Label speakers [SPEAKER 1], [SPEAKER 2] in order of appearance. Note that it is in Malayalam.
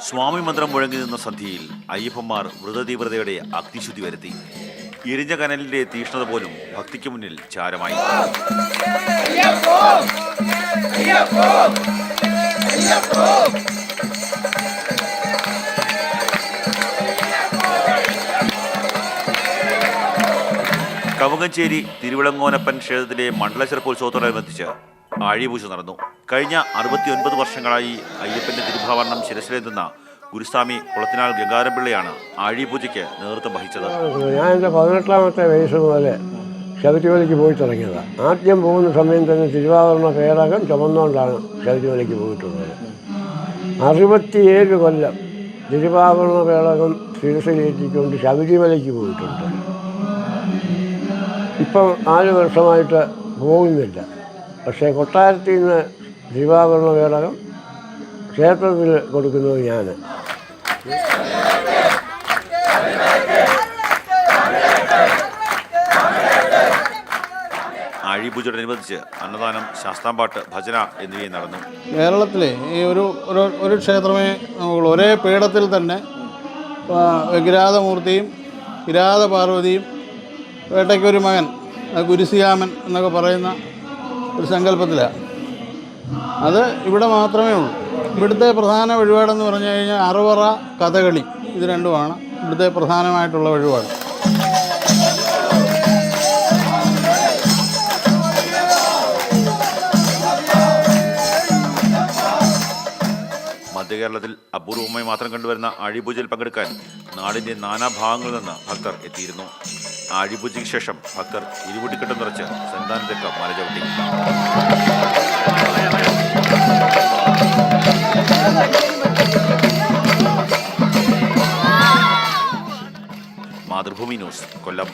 [SPEAKER 1] സ്വാമി മന്ത്രം മുഴങ്ങി നിന്ന സന്ധ്യയിൽ അയ്യപ്പന്മാർ വ്രതതീവ്രതയുടെ അഗ്നിശുദ്ധി വരുത്തി. എരിഞ്ഞ കനലിന്റെ തീഷ്ണത പോലും ഭക്തിക്ക് മുന്നിൽ ചാരമായി. കവുങ്ങഞ്ചേരി തിരുവിളങ്ങോനപ്പൻ ക്ഷേത്രത്തിലെ മണ്ഡലശില്പോത്സവത്തോടനുബന്ധിച്ച് ആഴിപൂജ നടന്നു. കഴിഞ്ഞ 69 വർഷങ്ങളായി അയ്യപ്പന്റെ തിരുഭാവരണം ശിരസിലേന്തുന്ന ഗുരുസ്വാമി കുളത്തിനാൽ ഗംഗാരംപിള്ളയാണ് ആഴിപൂജയ്ക്ക് നേതൃത്വം വഹിച്ചത്.
[SPEAKER 2] ഞാൻ എൻ്റെ 18ാമത്തെ വയസ്സ് മുതൽ ശബരിമലയ്ക്ക് പോയി തുടങ്ങിയതാണ്. ആദ്യം പോകുന്ന സമയം തന്നെ തിരുവാഭരണ പേടകം ചുമന്നുകൊണ്ടാണ് ശബരിമലയ്ക്ക് പോയിട്ടുള്ളത്. 67 കൊല്ലം തിരുവാഭരണ പേടകം ശിരസിലേറ്റിക്കൊണ്ട് ശബരിമലയ്ക്ക് പോയിട്ടുണ്ട്. ഇപ്പം 4 വർഷമായിട്ട് പോകുന്നില്ല. പക്ഷേ കൊട്ടാരത്തിൽ നിന്ന് തിരുവാഭരണ പേടകം ക്ഷേത്രത്തിൽ കൊടുക്കുന്നത് ഞാൻ.
[SPEAKER 1] ആഴിപൂജയോടനുബന്ധിച്ച് അന്നദാനം, ശാസ്താംപാട്ട്, ഭജന എന്നിവയും നടന്നു.
[SPEAKER 3] കേരളത്തിലെ ഈ ഒരു ക്ഷേത്രമേ നമുക്കുള്ളൂ. ഒരേ പീഠത്തിൽ തന്നെ വിഗ്രാതമൂർത്തിയും കിരാത പാർവതിയും വേട്ടയ്ക്കൊരു മകൻ ഗുരുസിയാമൻ എന്നൊക്കെ പറയുന്ന ഒരു സങ്കല്പത്തിലാണ്. അത് ഇവിടെ മാത്രമേ ഉള്ളൂ. ഇവിടുത്തെ പ്രധാന വഴിപാടെന്ന് പറഞ്ഞു കഴിഞ്ഞാൽ അറുവറ, കഥകളി, ഇത് രണ്ടുമാണ് ഇവിടുത്തെ പ്രധാനമായിട്ടുള്ള വഴിപാട്.
[SPEAKER 1] മധ്യകേരളത്തിൽ അപൂർവമായി മാത്രം കണ്ടുവരുന്ന ആഴിപൂജയിൽ പങ്കെടുക്കാൻ നാടിൻ്റെ നാനാഭാഗങ്ങളിൽ നിന്ന് ഭക്തർ എത്തിയിരുന്നു. ആഴിപൂജയ്ക്ക് ശേഷം ഭക്തർ ഇരുമുടിക്കെട്ടും നിറച്ച് സന്താനത്തേക്ക് മലചവിട്ടി. മാതൃഭൂമി ന്യൂസ്, കൊല്ലം.